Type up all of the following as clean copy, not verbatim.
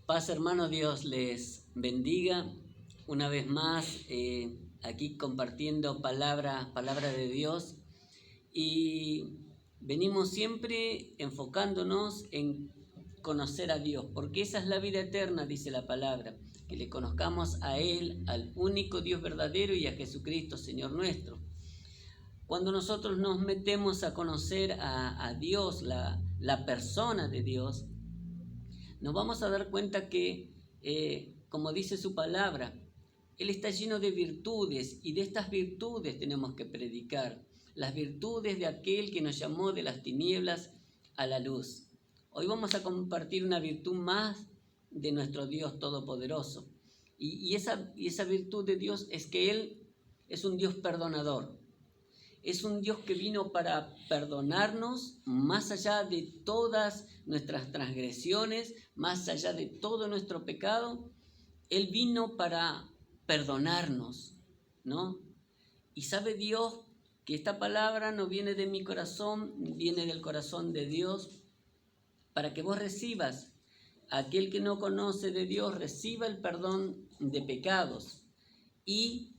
Paz, hermano, Dios les bendiga. Una vez más, aquí compartiendo palabra de Dios. Y venimos siempre enfocándonos en conocer a Dios, porque esa es la vida eterna, dice la palabra, que le conozcamos a Él, al único Dios verdadero, y a Jesucristo, Señor nuestro. Cuando nosotros nos metemos a conocer a Dios, la persona de Dios, nos vamos a dar cuenta que, como dice su palabra, Él está lleno de virtudes, y de estas virtudes tenemos que predicar, las virtudes de aquel que nos llamó de las tinieblas a la luz. Hoy vamos a compartir una virtud más de nuestro Dios Todopoderoso, y esa virtud de Dios es que Él es un Dios perdonador. Es un Dios que vino para perdonarnos más allá de todas nuestras transgresiones, más allá de todo nuestro pecado. Él vino para perdonarnos, ¿no? Y sabe Dios que esta palabra no viene de mi corazón, viene del corazón de Dios, para que vos recibas, aquel que no conoce de Dios, reciba el perdón de pecados. Y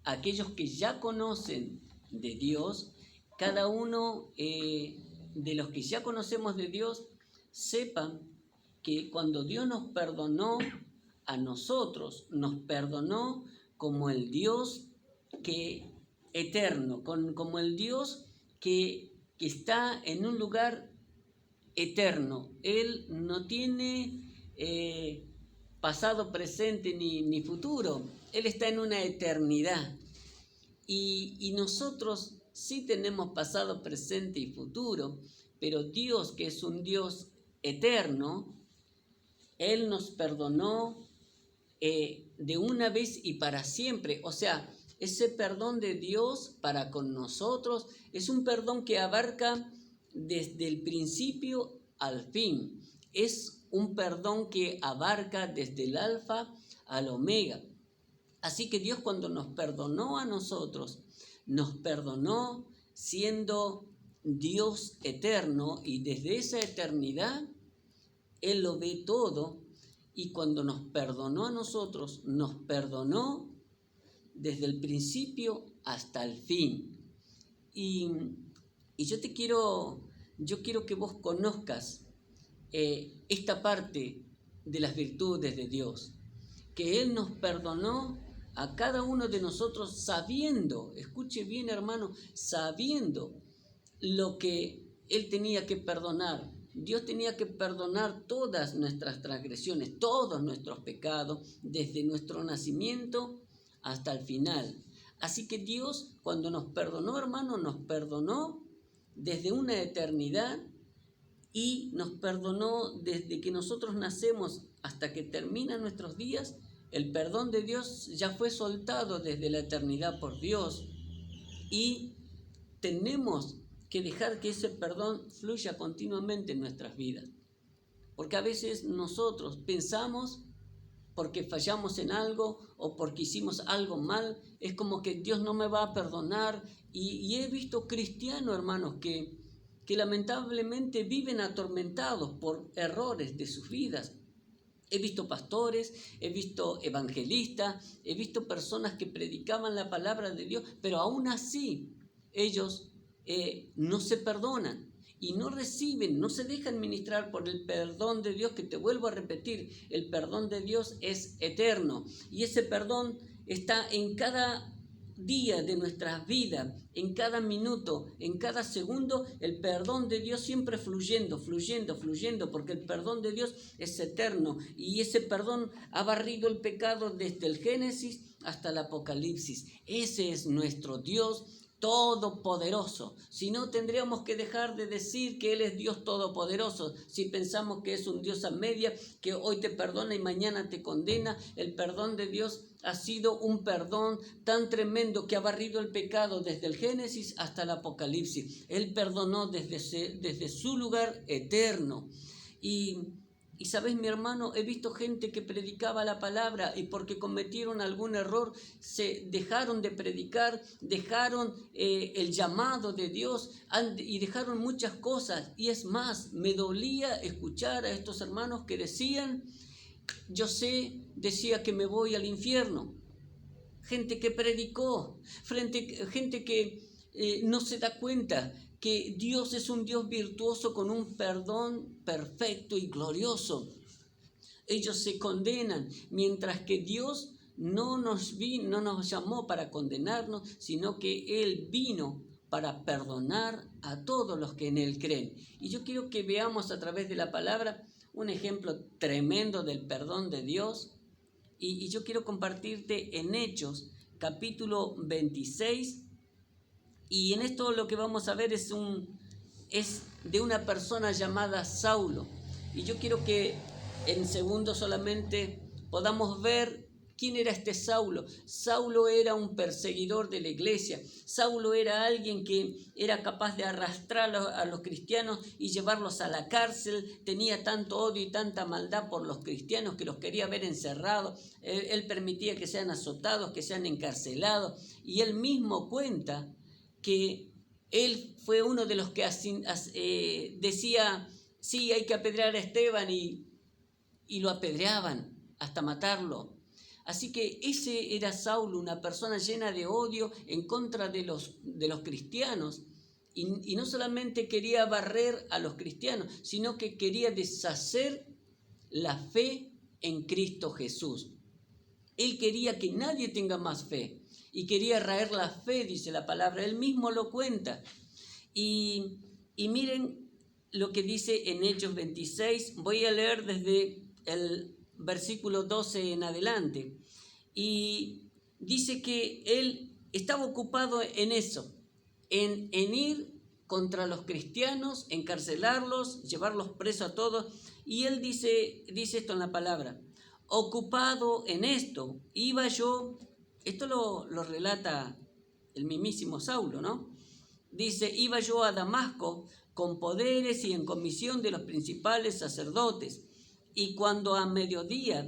aquellos que ya conocen de Dios, cada uno de los que ya conocemos de Dios, sepan que cuando Dios nos perdonó a nosotros, nos perdonó como el Dios que eterno, como el Dios que está en un lugar eterno. Él no tiene pasado, presente ni futuro. Él está en una eternidad. Y nosotros sí tenemos pasado, presente y futuro, pero Dios, que es un Dios eterno, Él nos perdonó de una vez y para siempre. O sea, ese perdón de Dios para con nosotros es un perdón que abarca desde el principio al fin. Es un perdón que abarca desde el alfa al omega. Así que Dios, cuando nos perdonó a nosotros, nos perdonó siendo Dios eterno, y desde esa eternidad Él lo ve todo, y cuando nos perdonó a nosotros, nos perdonó desde el principio hasta el fin. Y yo quiero que vos conozcas esta parte de las virtudes de Dios, que Él nos perdonó a cada uno de nosotros sabiendo, escuche bien hermano, sabiendo lo que Él tenía que perdonar. Dios tenía que perdonar todas nuestras transgresiones, todos nuestros pecados, desde nuestro nacimiento hasta el final. Así que Dios, cuando nos perdonó, hermano, nos perdonó desde una eternidad, y nos perdonó desde que nosotros nacemos hasta que terminan nuestros días. El perdón de Dios ya fue soltado desde la eternidad por Dios, y tenemos que dejar que ese perdón fluya continuamente en nuestras vidas. Porque a veces nosotros pensamos, porque fallamos en algo o porque hicimos algo mal, es como que Dios no me va a perdonar. Y he visto cristianos, hermanos, que lamentablemente viven atormentados por errores de sus vidas. He visto pastores, he visto evangelistas, he visto personas que predicaban la palabra de Dios, pero aún así ellos no se perdonan y no reciben, no se dejan ministrar por el perdón de Dios, que te vuelvo a repetir, el perdón de Dios es eterno, y ese perdón está en cada día de nuestras vidas, en cada minuto, en cada segundo, el perdón de Dios siempre fluyendo, porque el perdón de Dios es eterno, y ese perdón ha barrido el pecado desde el Génesis hasta el Apocalipsis. Ese es nuestro Dios todopoderoso. Si no, tendríamos que dejar de decir que Él es Dios todopoderoso. Si pensamos que es un Dios a media, que hoy te perdona y mañana te condena. El perdón de Dios ha sido un perdón tan tremendo que ha barrido el pecado desde el Génesis hasta el Apocalipsis. Él perdonó desde su lugar eterno. Y sabes, mi hermano, he visto gente que predicaba la palabra, y porque cometieron algún error se dejaron de predicar, dejaron el llamado de Dios, y dejaron muchas cosas. Y es más, me dolía escuchar a estos hermanos que decían: José decía que me voy al infierno. Gente que predicó, gente que no se da cuenta que Dios es un Dios virtuoso con un perdón perfecto y glorioso. Ellos se condenan, mientras que Dios no nos llamó para condenarnos, sino que Él vino para perdonar a todos los que en Él creen. Y yo quiero que veamos a través de la palabra un ejemplo tremendo del perdón de Dios. Y yo quiero compartirte en Hechos, capítulo 26. Y en esto lo que vamos a ver es de una persona llamada Saulo. Y yo quiero que en segundos solamente podamos ver quién era este Saulo. Saulo era un perseguidor de la iglesia. Saulo era alguien que era capaz de arrastrar a los cristianos y llevarlos a la cárcel. Tenía tanto odio y tanta maldad por los cristianos que los quería ver encerrados. Él permitía que sean azotados, que sean encarcelados. Y él mismo cuenta que él fue uno de los que decía, sí, hay que apedrear a Esteban, y lo apedreaban hasta matarlo. Así que ese era Saulo, una persona llena de odio en contra de los cristianos. Y no solamente quería barrer a los cristianos, sino que quería deshacer la fe en Cristo Jesús. Él quería que nadie tenga más fe y quería raer la fe, dice la palabra. Él mismo lo cuenta. Y miren lo que dice en Hechos 26. Voy a leer desde el versículo 12 en adelante. Y dice que él estaba ocupado en eso, en ir contra los cristianos, encarcelarlos, llevarlos presos a todos. Y él dice esto en la palabra: ocupado en esto, iba yo. Esto lo relata el mismísimo Saulo, ¿no? Dice, iba yo a Damasco con poderes y en comisión de los principales sacerdotes. Y cuando a mediodía,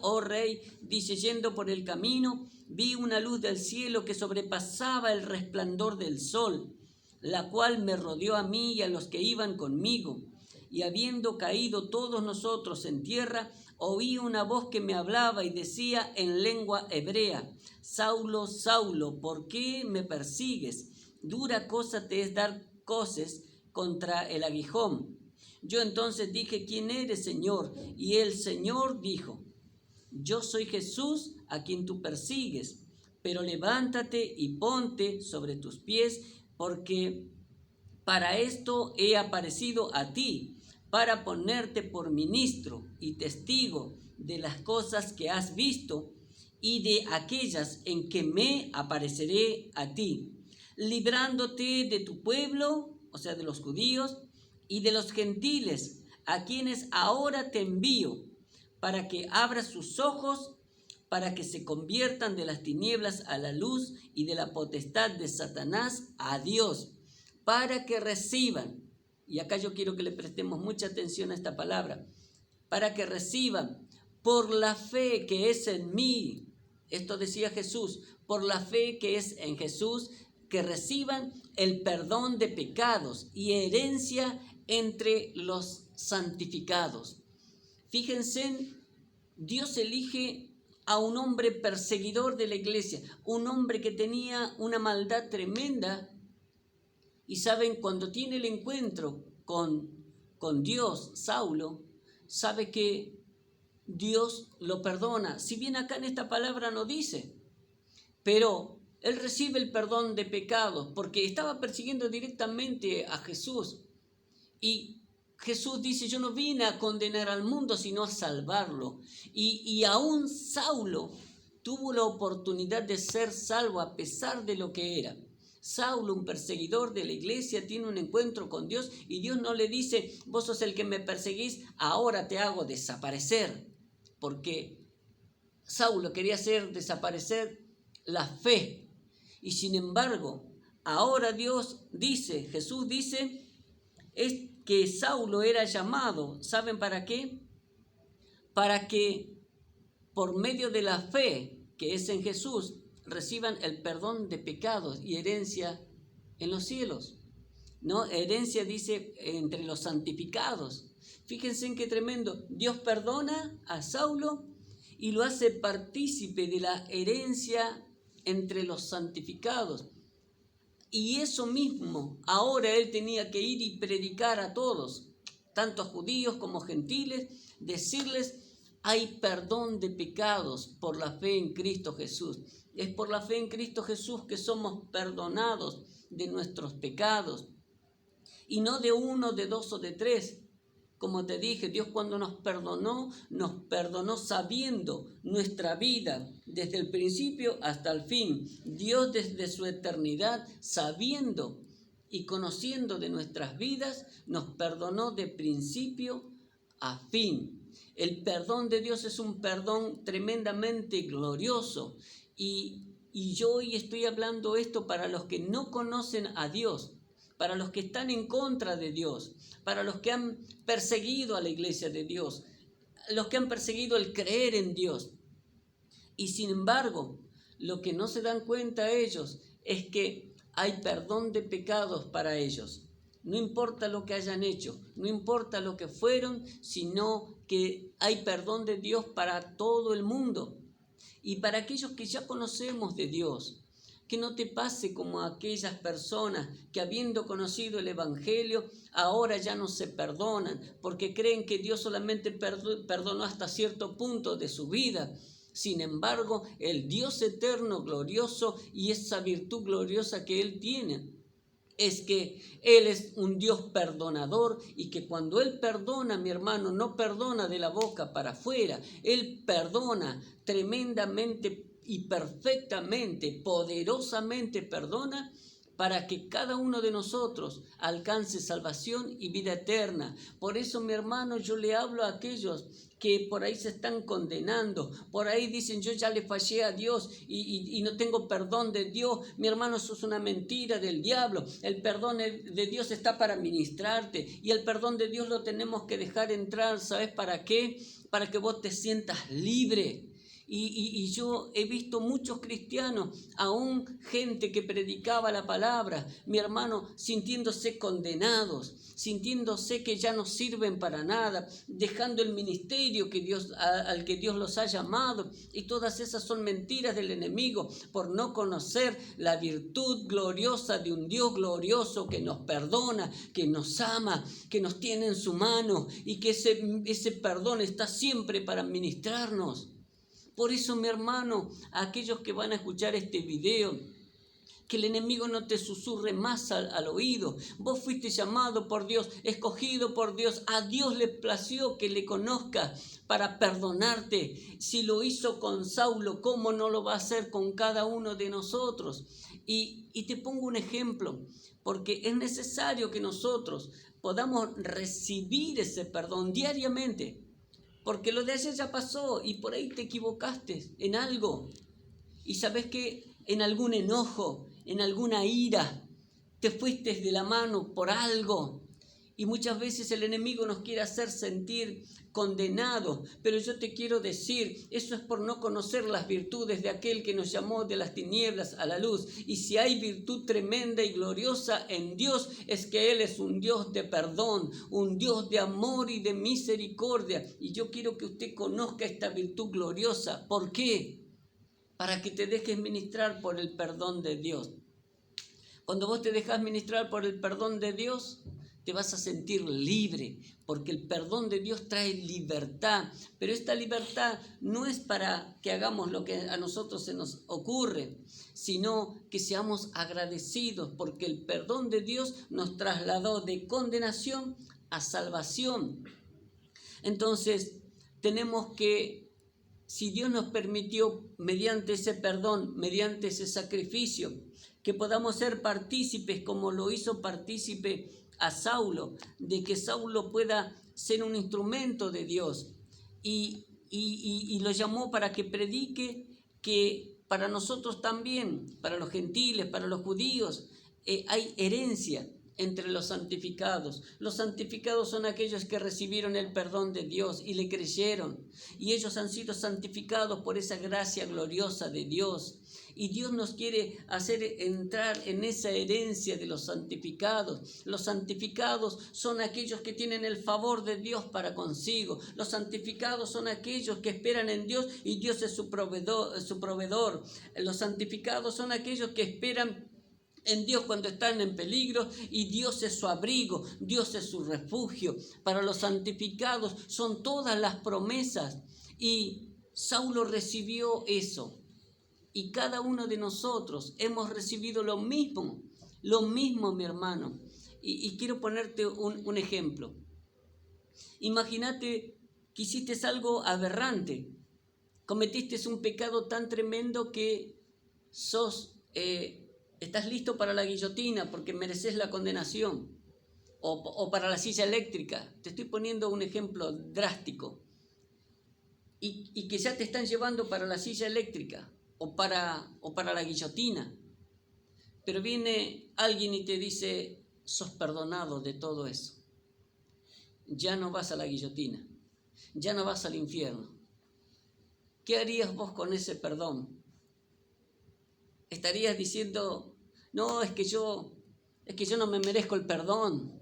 oh rey, dice, yendo por el camino, vi una luz del cielo que sobrepasaba el resplandor del sol, la cual me rodeó a mí y a los que iban conmigo. Y habiendo caído todos nosotros en tierra, oí una voz que me hablaba y decía en lengua hebrea: Saulo, Saulo, ¿por qué me persigues? Dura cosa te es dar coces contra el aguijón. Yo entonces dije, ¿quién eres, Señor? Y el Señor dijo, yo soy Jesús a quien tú persigues, pero levántate y ponte sobre tus pies, porque para esto he aparecido a ti, para ponerte por ministro y testigo de las cosas que has visto y de aquellas en que me apareceré a ti, librándote de tu pueblo, o sea, de los judíos, y de los gentiles, a quienes ahora te envío, para que abras sus ojos, para que se conviertan de las tinieblas a la luz y de la potestad de Satanás a Dios, para que reciban, y acá yo quiero que le prestemos mucha atención a esta palabra, para que reciban por la fe que es en mí. Esto decía Jesús, por la fe que es en Jesús, que reciban el perdón de pecados y herencia entre los santificados. Fíjense, Dios elige a un hombre perseguidor de la iglesia, un hombre que tenía una maldad tremenda. Y saben, cuando tiene el encuentro con Dios, Saulo, sabe que Dios lo perdona. Si bien acá en esta palabra no dice, pero él recibe el perdón de pecados porque estaba persiguiendo directamente a Jesús. Y Jesús dice, yo no vine a condenar al mundo, sino a salvarlo. Y aún Saulo tuvo la oportunidad de ser salvo a pesar de lo que era. Saulo, un perseguidor de la iglesia, tiene un encuentro con Dios y Dios no le dice, vos sos el que me perseguís, ahora te hago desaparecer. Porque Saulo quería hacer desaparecer la fe. Y sin embargo, ahora Dios dice, Jesús dice, es que Saulo era llamado, ¿saben para qué? Para que por medio de la fe que es en Jesús, reciban el perdón de pecados y herencia en los cielos, ¿no? Herencia dice entre los santificados. Fíjense en qué tremendo. Dios perdona a Saulo y lo hace partícipe de la herencia entre los santificados. Y eso mismo, ahora él tenía que ir y predicar a todos, tanto a judíos como gentiles, decirles: hay perdón de pecados por la fe en Cristo Jesús. Es por la fe en Cristo Jesús que somos perdonados de nuestros pecados. Y no de uno, de dos o de tres. Como te dije, Dios cuando nos perdonó sabiendo nuestra vida desde el principio hasta el fin. Dios desde su eternidad, sabiendo y conociendo de nuestras vidas, nos perdonó de principio a fin. El perdón de Dios es un perdón tremendamente glorioso. Y yo hoy estoy hablando esto para los que no conocen a Dios, para los que están en contra de Dios, para los que han perseguido a la iglesia de Dios, los que han perseguido el creer en Dios. Y sin embargo, lo que no se dan cuenta ellos es que hay perdón de pecados para ellos. No importa lo que hayan hecho, no importa lo que fueron, sino que hay perdón de Dios para todo el mundo. Y para aquellos que ya conocemos de Dios, que no te pase como a aquellas personas que, habiendo conocido el Evangelio, ahora ya no se perdonan porque creen que Dios solamente perdonó hasta cierto punto de su vida. Sin embargo, el Dios eterno, glorioso, y esa virtud gloriosa que Él tiene, es que Él es un Dios perdonador, y que cuando Él perdona, mi hermano, no perdona de la boca para afuera. Él perdona tremendamente y perfectamente, poderosamente perdona, para que cada uno de nosotros alcance salvación y vida eterna. Por eso, mi hermano, yo le hablo a aquellos que por ahí se están condenando, por ahí dicen: yo ya le fallé a Dios y no tengo perdón de Dios. Mi hermano, eso es una mentira del diablo. El perdón de Dios está para ministrarte, y el perdón de Dios lo tenemos que dejar entrar. ¿Sabes para qué? Para que vos te sientas libre. Y yo he visto muchos cristianos, aún gente que predicaba la palabra, mi hermano, sintiéndose condenados, sintiéndose que ya no sirven para nada, dejando el ministerio al que Dios los ha llamado. Y todas esas son mentiras del enemigo, por no conocer la virtud gloriosa de un Dios glorioso que nos perdona, que nos ama, que nos tiene en su mano, y que ese perdón está siempre para ministrarnos. Por eso, mi hermano, a aquellos que van a escuchar este video, que el enemigo no te susurre más al oído. Vos fuiste llamado por Dios, escogido por Dios. A Dios le plació que le conozcas para perdonarte. Si lo hizo con Saulo, ¿cómo no lo va a hacer con cada uno de nosotros? Y te pongo un ejemplo, porque es necesario que nosotros podamos recibir ese perdón diariamente. Porque lo de ayer ya pasó, y por ahí te equivocaste en algo. Y sabes que en algún enojo, en alguna ira, te fuiste de la mano por algo. Y muchas veces el enemigo nos quiere hacer sentir condenados. Pero yo te quiero decir, eso es por no conocer las virtudes de aquel que nos llamó de las tinieblas a la luz. Y si hay virtud tremenda y gloriosa en Dios, es que Él es un Dios de perdón, un Dios de amor y de misericordia. Y yo quiero que usted conozca esta virtud gloriosa. ¿Por qué? Para que te dejes ministrar por el perdón de Dios. Cuando vos te dejas ministrar por el perdón de Dios, te vas a sentir libre, porque el perdón de Dios trae libertad. Pero esta libertad no es para que hagamos lo que a nosotros se nos ocurre, sino que seamos agradecidos, porque el perdón de Dios nos trasladó de condenación a salvación. Entonces, tenemos que, si Dios nos permitió mediante ese perdón, mediante ese sacrificio, que podamos ser partícipes, como lo hizo partícipe a Saulo, de que Saulo pueda ser un instrumento de Dios, y lo llamó para que predique, que para nosotros también, para los gentiles, para los judíos, hay herencia. entre los santificados. Los santificados son aquellos que recibieron el perdón de Dios y le creyeron. Y ellos han sido santificados por esa gracia gloriosa de Dios. Y Dios nos quiere hacer entrar en esa herencia de los santificados. Los santificados son aquellos que tienen el favor de Dios para consigo. Los santificados son aquellos que esperan en Dios y Dios es su proveedor. Los santificados son aquellos que esperan en Dios cuando están en peligro y Dios es su abrigo, Dios es su refugio. Para los santificados son todas las promesas y Saulo recibió eso. Y cada uno de nosotros hemos recibido lo mismo, mi hermano. Y quiero ponerte un ejemplo. Imagínate que hiciste algo aberrante, cometiste un pecado tan tremendo que estás listo para la guillotina porque mereces la condenación, o para la silla eléctrica. Te estoy poniendo un ejemplo drástico. Y que ya te están llevando para la silla eléctrica o para la guillotina. Pero viene alguien y te dice, sos perdonado de todo eso. Ya no vas a la guillotina, ya no vas al infierno. ¿Qué harías vos con ese perdón? Estarías diciendo, no, es que yo no me merezco el perdón.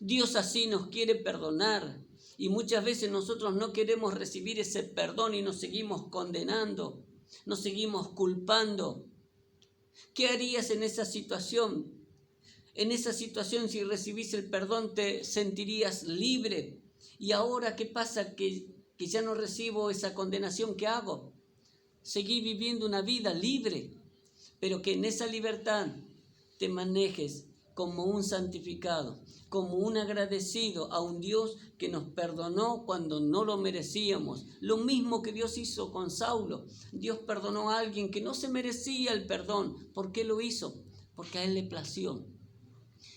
Dios así nos quiere perdonar y muchas veces nosotros no queremos recibir ese perdón y nos seguimos condenando, nos seguimos culpando. ¿Qué harías en esa situación? En esa situación, si recibís el perdón, te sentirías libre. ¿Y ahora qué pasa? Que ya no recibo esa condenación. ¿Qué hago? Seguí viviendo una vida libre, pero que en esa libertad te manejes como un santificado, como un agradecido a un Dios que nos perdonó cuando no lo merecíamos. Lo mismo que Dios hizo con Saulo. Dios perdonó a alguien que no se merecía el perdón. ¿Por qué lo hizo? Porque a él le plació.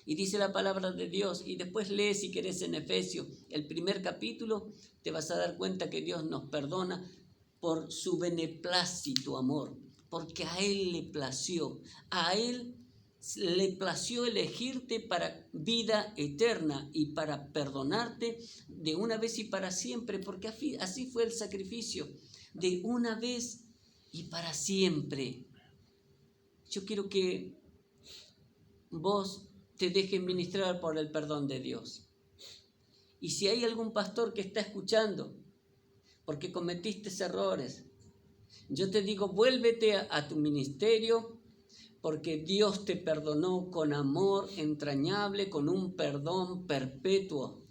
Y dice la palabra de Dios, y después lee si querés en Efesios, el primer capítulo, te vas a dar cuenta que Dios nos perdona por su beneplácito amor, porque a Él le plació, a Él le plació elegirte para vida eterna y para perdonarte de una vez y para siempre, porque así fue el sacrificio, de una vez y para siempre. Yo quiero que vos te dejes ministrar por el perdón de Dios. Y si hay algún pastor que está escuchando, porque cometiste errores, yo te digo, vuélvete a tu ministerio, porque Dios te perdonó con amor entrañable, con un perdón perpetuo.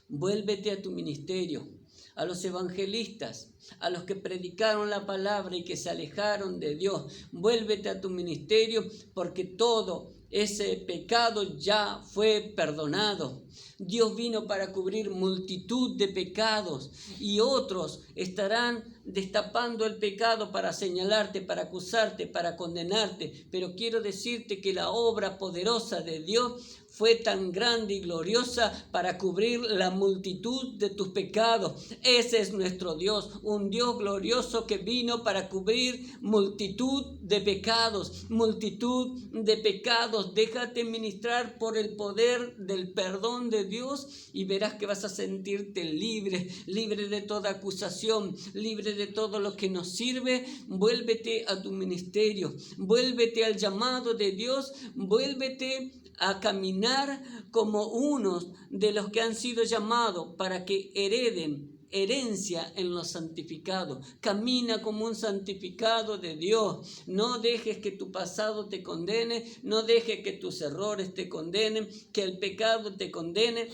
Vuélvete a tu ministerio, a los evangelistas, a los que predicaron la palabra y que se alejaron de Dios. Vuélvete a tu ministerio, porque todo ese pecado ya fue perdonado. Dios vino para cubrir multitud de pecados y otros estarán destapando el pecado para señalarte, para acusarte, para condenarte. Pero quiero decirte que la obra poderosa de Dios fue tan grande y gloriosa para cubrir la multitud de tus pecados. Ese es nuestro Dios, un Dios glorioso que vino para cubrir multitud de pecados, multitud de pecados. Déjate ministrar por el poder del perdón de Dios y verás que vas a sentirte libre, libre de toda acusación, libre de todo lo que nos sirve. Vuélvete a tu ministerio, vuélvete al llamado de Dios, vuélvete a caminar como unos de los que han sido llamados para que hereden herencia en los santificados. Camina como un santificado de Dios. No dejes que tu pasado te condene, no dejes que tus errores te condenen, que el pecado te condene,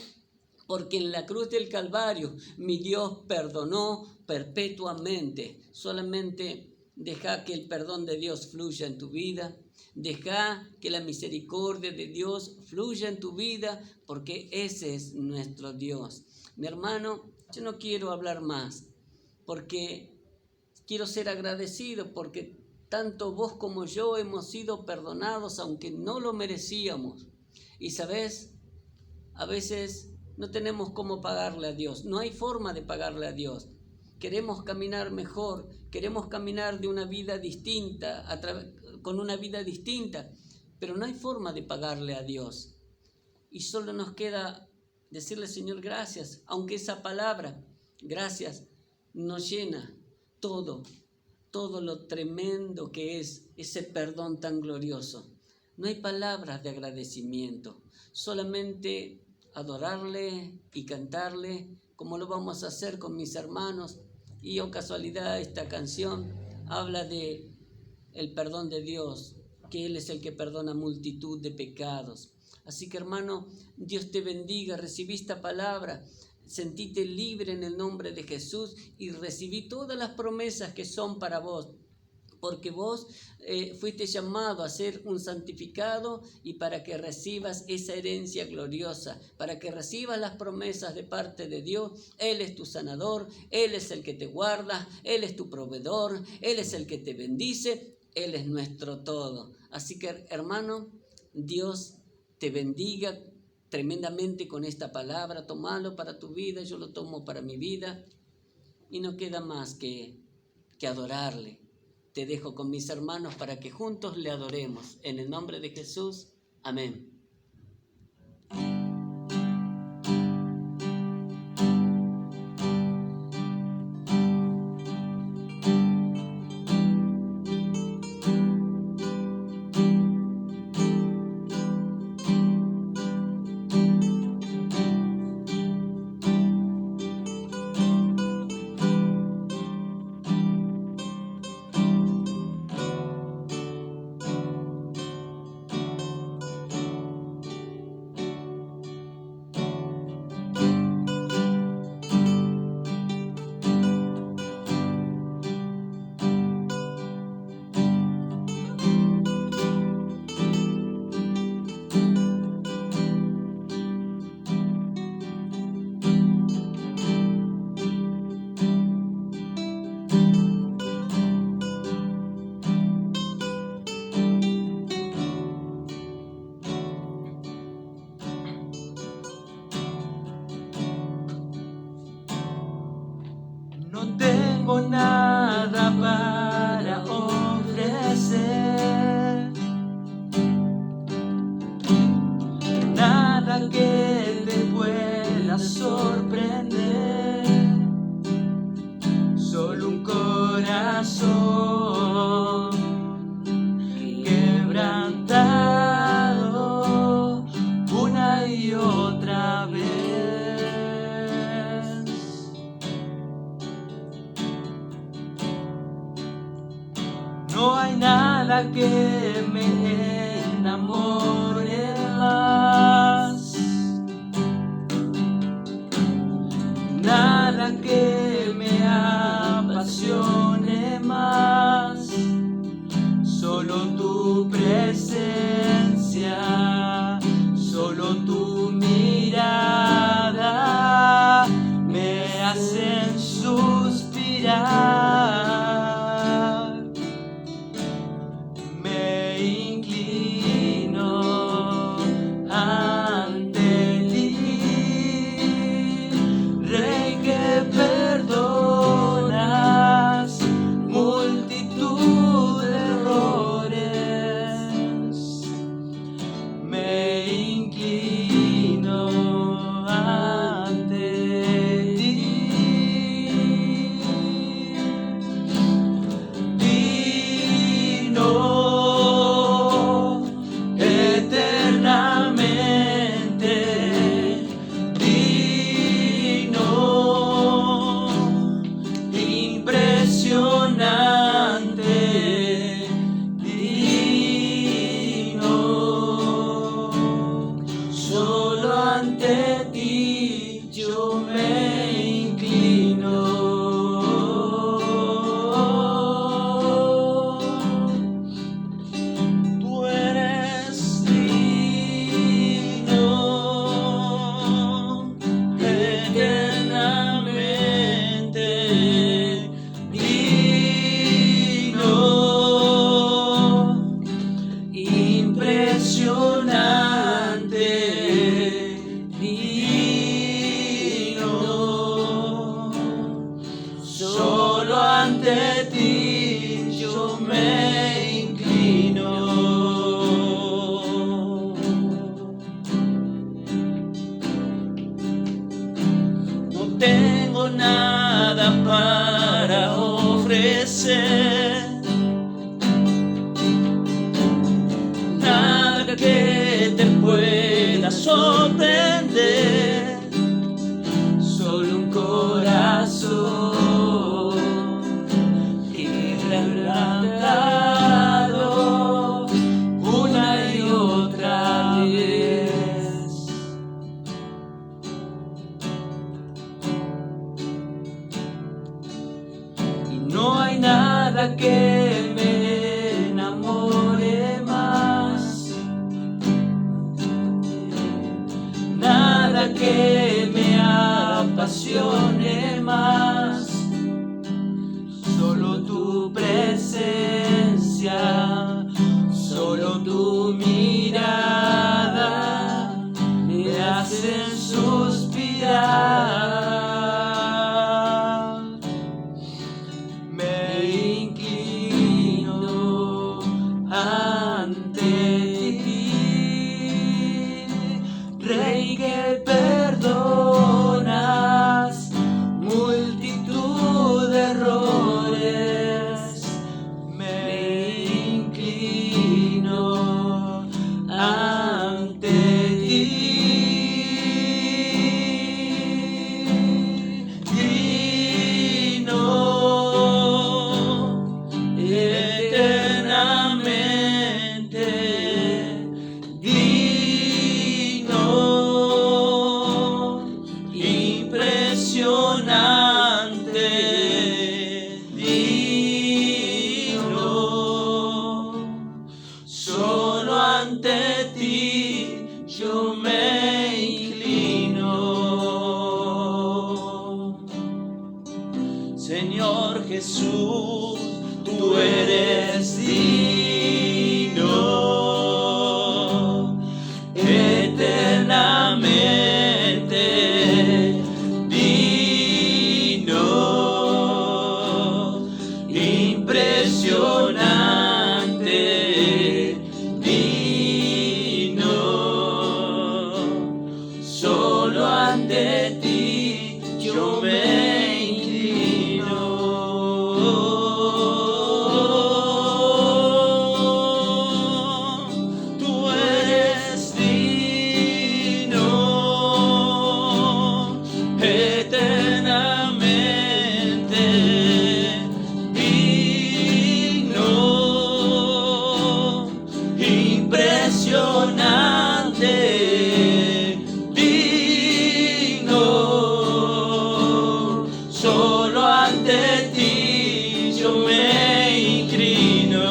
porque en la cruz del Calvario mi Dios perdonó perpetuamente. Solamente deja que el perdón de Dios fluya en tu vida. Deja que la misericordia de Dios fluya en tu vida, porque ese es nuestro Dios. Mi hermano, yo no quiero hablar más, porque quiero ser agradecido, porque tanto vos como yo hemos sido perdonados, aunque no lo merecíamos. Y sabes, a veces no tenemos cómo pagarle a Dios, no hay forma de pagarle a Dios. Queremos caminar mejor, queremos caminar de una vida distinta, con una vida distinta, pero no hay forma de pagarle a Dios. y solo nos queda decirle, Señor, gracias, aunque esa palabra, gracias, nos llena todo lo tremendo que es ese perdón tan glorioso. No hay palabras de agradecimiento, solamente adorarle y cantarle, como lo vamos a hacer con mis hermanos. Y oh casualidad, esta canción habla de el perdón de Dios, que Él es el que perdona multitud de pecados. Así que, hermano, Dios te bendiga, recibí esta palabra, sentíte libre en el nombre de Jesús y recibí todas las promesas que son para vos, porque vos fuiste llamado a ser un santificado y para que recibas esa herencia gloriosa, para que recibas las promesas de parte de Dios. Él es tu sanador, Él es el que te guarda, Él es tu proveedor, Él es el que te bendice, Él es nuestro todo. Así que, hermano, Dios te bendiga tremendamente con esta palabra. Tómalo para tu vida, yo lo tomo para mi vida y no queda más que adorarle. Te dejo con mis hermanos para que juntos le adoremos. En el nombre de Jesús, amén. No tengo nada para ofrecer, nada que te pueda sorprender, solo un corazón quebrantado una y otra vez. No hay nada que me enamore más, nada que me apasione más, solo tu presencia, solo tu mirada me hacen suspirar. Ante ti, Rey que tengo nada para ofrecer, nada que te pueda sorprender, solo un corazón quebrantado una y otra vez. Y no hay nada que me enamore más, nada que me apasione más, solo tu presencia, solo tu mirada me hacen suspirar. Me inclino ante ti, Rey que perdonas multitud de errores. Me inclino ante ti, digno, eternamente digno, impresionante, digno, solo ante ti yo me inclino. Señor Jesús, tú eres digno, eternamente digno, impresionante, digno, solo ante ti yo me inclino. Tú eres digno, eternamente digno, impresionante, digno, solo ante ti yo me inclino.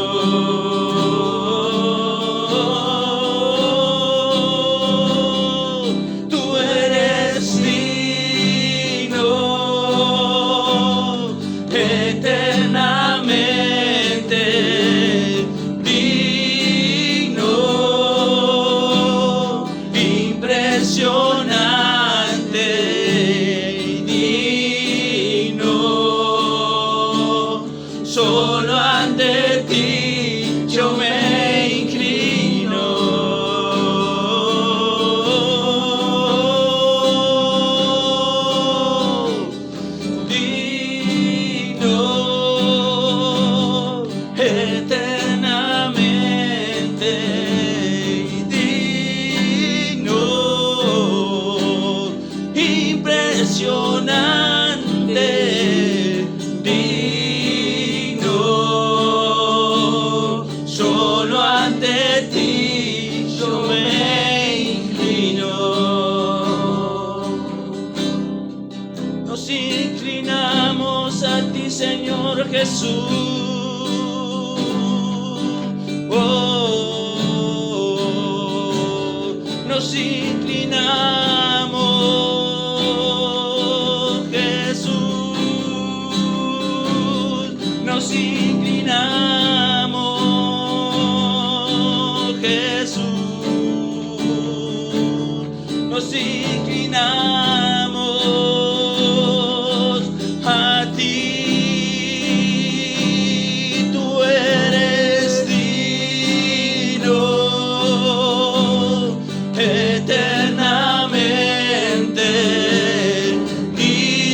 Tú eres digno, eternamente digno, impresionante, digno, solo ante ti yo me inclino. Digno, eternamente digno, impresionante, digno, solo ante ti yo me inclino. Nos inclinamos a ti, Señor Jesús. Nos inclinamos, Jesús, nos inclinamos, Jesús, nos inclinamos a ti. Tú eres digno, eternamente digno,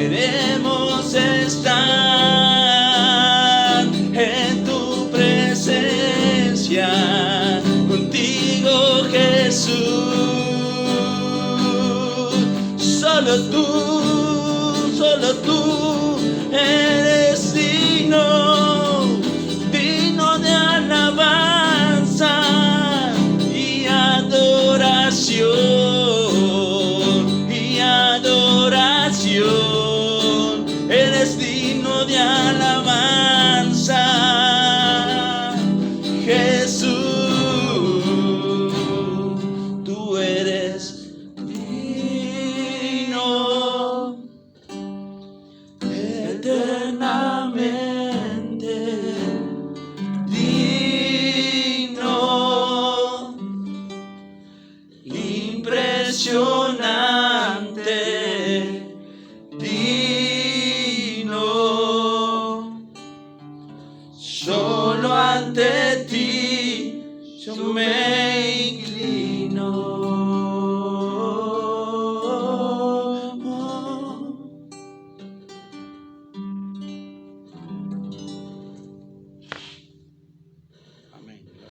queremos estar en tu presencia, contigo Jesús. Solo tú eres digno de alabanza y adoración, eres digno de alabanza, Jesús, tú eres digno eternamente, digno, impresionante.